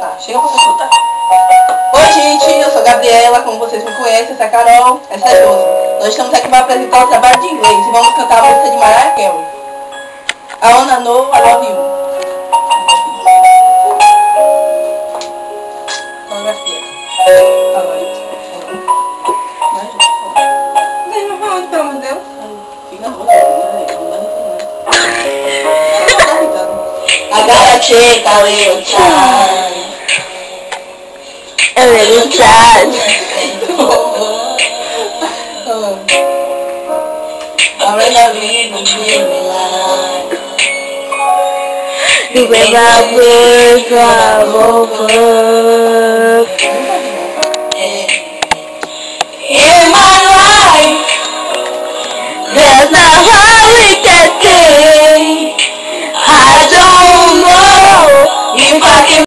Tá, chega pra você escutar. Oi, gente, eu sou a Gabriela, como vocês me conhecem, essa é a Carol, essa é a Josi. Nós estamos aqui para apresentar o trabalho de inglês e vamos cantar a música de Mariah Carey. I wanna know, I love you. Coreografia. Pelo amor de Deus. Fica louco. I gotta take a little time. A little time. I'm in the You make my words all over.